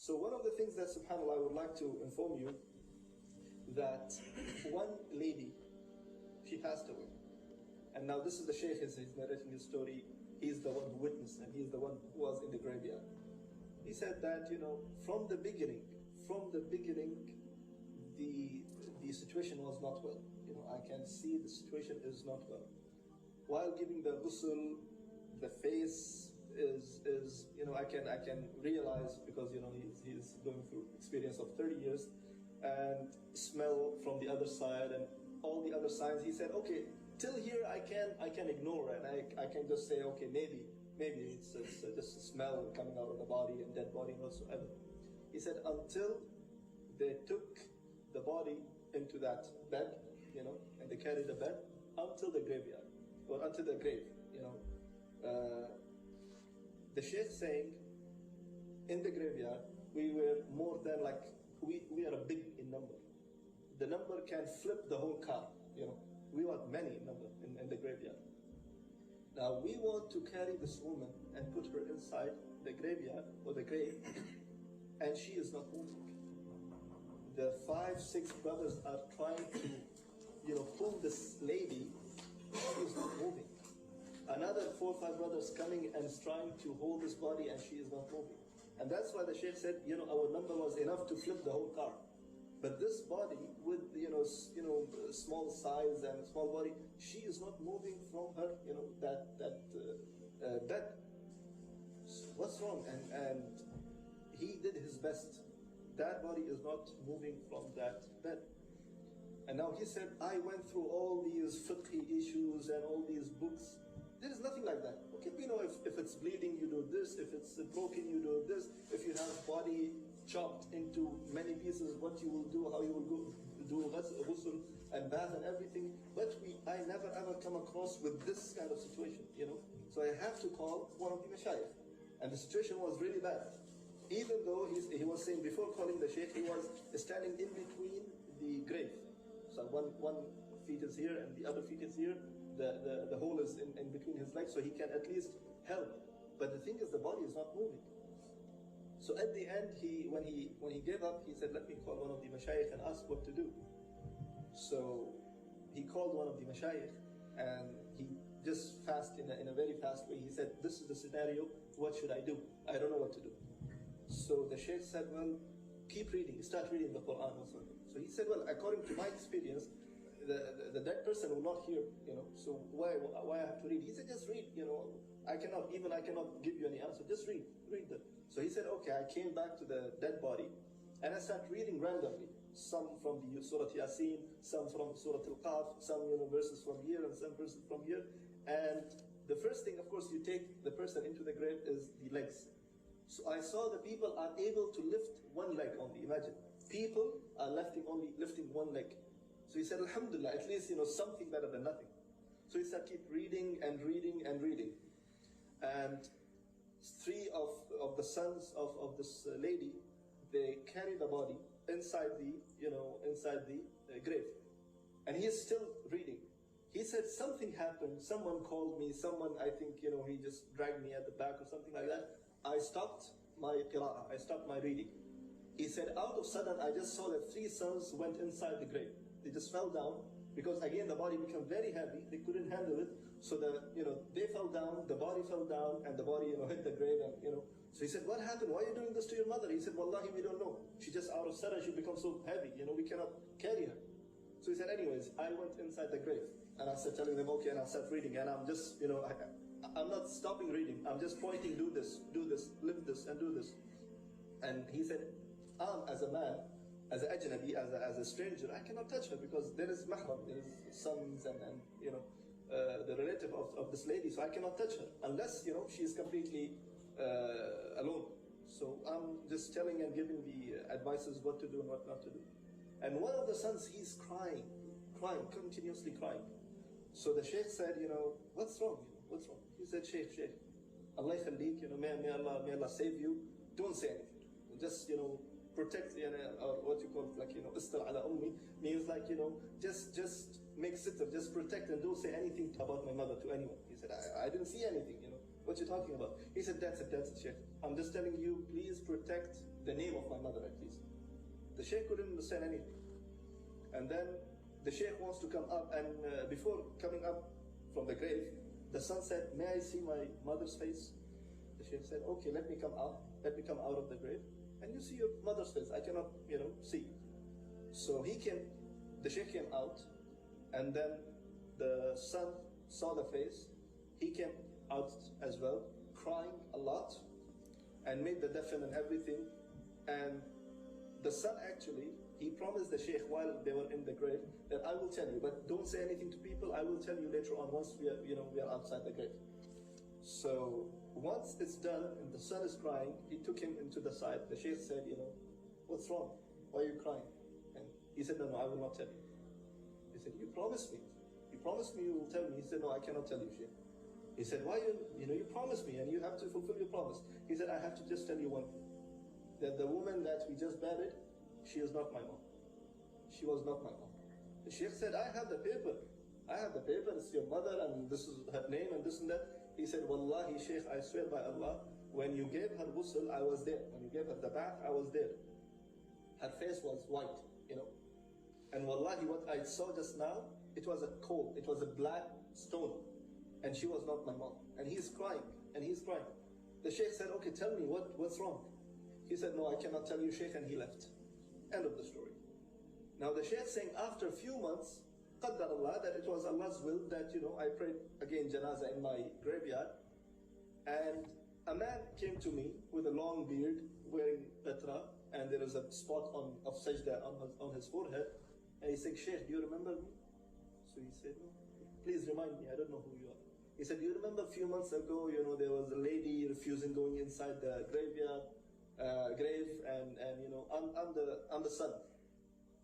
So one of the things that, subhanAllah, I would like to inform you, that one lady, she passed away. And now this is the Shaykh, he's narrating his story. He's the one who witnessed, and he's the one who was in the graveyard. He said that, from the beginning, the situation was not well. I can see the situation is not well. While giving the ghusl, the face is I can realize, because he's going through experience of 30 years, and smell from the other side and all the other signs. He said, okay, till here I can ignore, and I can just say, okay, maybe it's just a smell coming out of the body and dead body and whatsoever. He said, until they took the body into that bed, and they carried the bed until the graveyard, or until the grave, the Shaykh saying, in the graveyard, we were more than we are a big in number. The number can flip the whole car, We were many in number in the graveyard. Now we want to carry this woman and put her inside the graveyard or the grave, and she is not moving. The 5, 6 brothers are trying to, pull this lady. She is not moving. Another 4 or 5 brothers coming and is trying to hold this body, and she is not moving. And that's why the Shaykh said, our number was enough to flip the whole car. But this body with, small size and small body, she is not moving from her, that bed. So what's wrong? And he did his best. That body is not moving from that bed. And now he said, I went through all these fiqhi issues and all these books. There is nothing like that. Okay, if it's bleeding, you do this. If it's broken, you do this. If you have body chopped into many pieces, what you will do, how you will go do ghusl and bath and everything. But I never ever come across with this kind of situation, So I have to call one of the mashayikh. And the situation was really bad. Even though he was saying, before calling the Shaykh, he was standing in between the grave. So one feet is here and the other feet is here. The hole is in between his legs, so he can at least help. But the thing is, the body is not moving. So at the end, when he gave up, he said, let me call one of the mashayikh and ask what to do. So he called one of the mashayikh, and he just in a very fast way, he said, this is the scenario, what should I do? I don't know what to do. So the Shaykh said, well, keep reading, start reading the Quran or something. So he said, well, according to my experience, the dead person will not hear, so why I have to read? He said, just read, I cannot give you any answer, just read that. So he said, okay, I came back to the dead body, and I started reading randomly, some from the Surah Yasin, some from Surah Al-Qaf, some verses from here and some verses from here. And the first thing, of course, you take the person into the grave is the legs. So I saw the people are able to lift one leg only. Imagine, people are lifting one leg. So he said, Alhamdulillah, at least something better than nothing. So he said, keep reading and reading and reading. And 3 of the sons of this lady, they carry the body inside the grave, and he is still reading. He said, something happened. Someone called me. Someone, I think, he just dragged me at the back or something like that. I stopped my qira'ah. I stopped my reading. He said, out of sudden, I just saw that 3 sons went inside the grave. They just fell down, because again, the body became very heavy. They couldn't handle it. So they fell down, the body fell down, and the body, hit the grave, and, So he said, what happened? Why are you doing this to your mother? He said, Wallahi, we don't know. She just out of sudden, she becomes so heavy, we cannot carry her. So he said, anyways, I went inside the grave, and I started telling them, okay, and I started reading, and I'm just, I'm not stopping reading. I'm just pointing, do this, lift this, and do this. And he said, as a man, as an ajnabi, as a stranger, I cannot touch her, because there is mahram, there is sons and the relative of this lady, so I cannot touch her unless she is completely alone. So I'm just telling and giving the advices what to do and what not to do. And one of the sons, he's crying, continuously crying. So the Shaykh said, what's wrong? What's wrong? He said, Shaykh, Allah yakhallik, may Allah save you. Don't say anything. Just protect, or what you call istar ala ummi, means just make sitr, just protect, and don't say anything about my mother to anyone. He said, I didn't see anything, what you talking about? He said, that's it, Shaykh. I'm just telling you, please protect the name of my mother at least. The Sheikh couldn't understand anything. And then the Sheikh wants to come up, and before coming up from the grave, the son said, may I see my mother's face? The Sheikh said, okay, let me come out of the grave, and you see your mother's face. I cannot, see. So the Sheikh came out, and then the son saw the face. He came out as well, crying a lot, and made the defen and everything. And the son actually, he promised the Sheikh while they were in the grave that I will tell you, but don't say anything to people. I will tell you later on once we are outside the grave. So once it's done and the son is crying, he took him into the side. The Sheikh said, what's wrong? Why are you crying? And he said, no, I will not tell you. He said, you promised me. You promised me you will tell me. He said, no, I cannot tell you, Sheikh. He said, why you promised me and you have to fulfill your promise. He said, I have to just tell you one thing. That the woman that we just buried, she is not my mom. She was not my mom. The Sheikh said, I have the paper. It's your mother and this is her name and this and that. He said, Wallahi, Sheikh, I swear by Allah, when you gave her ghusl, I was there. When you gave her the bath, I was there. Her face was white, And Wallahi, what I saw just now, it was a coal. It was a black stone. And she was not my mom. And he's crying. The Sheikh said, okay, tell me, what's wrong? He said, no, I cannot tell you, Sheikh, and he left. End of the story. Now the Sheikh saying after a few months, Qaddar Allah, that it was Allah's will that, I prayed again janazah in my graveyard. And a man came to me with a long beard, wearing qatra, and there is a spot of sajda on his forehead. And he said, Sheikh, do you remember me? So he said, no, please remind me, I don't know who you are. He said, do you remember a few months ago, there was a lady refusing going inside the grave, and on the sun.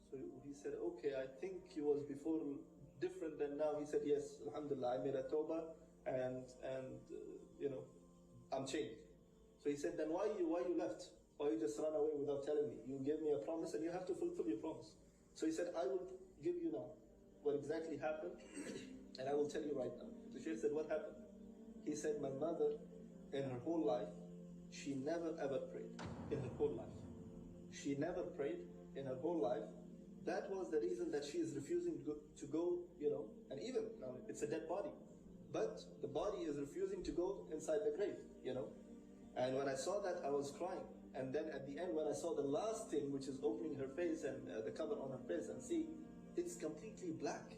So he said, okay, I think he was before different than now. He said, yes, alhamdulillah, I made a tawbah, and I'm changed. So he said, then why you left? Why you just ran away without telling me? You gave me a promise and you have to fulfill your promise. So he said, I will give you now what exactly happened, and I will tell you right now. The Sheikh said, what happened? He said, my mother, in her whole life, she never ever prayed in her whole life. She never prayed in her whole life. That was the reason that she is refusing to go, and even, it's a dead body. But the body is refusing to go inside the grave, And when I saw that, I was crying. And then at the end, when I saw the last thing, which is opening her face and the cover on her face, and see, it's completely black.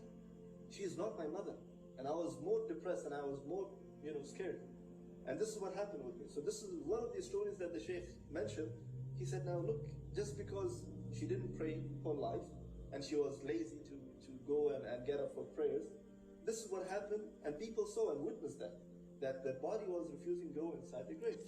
She is not my mother. And I was more depressed and I was more, scared. And this is what happened with me. So this is one of the stories that the Sheikh mentioned. He said, now look, just because she didn't pray her life and she was lazy to go and get up for prayers, this is what happened, and people saw and witnessed that the body was refusing to go inside the grave.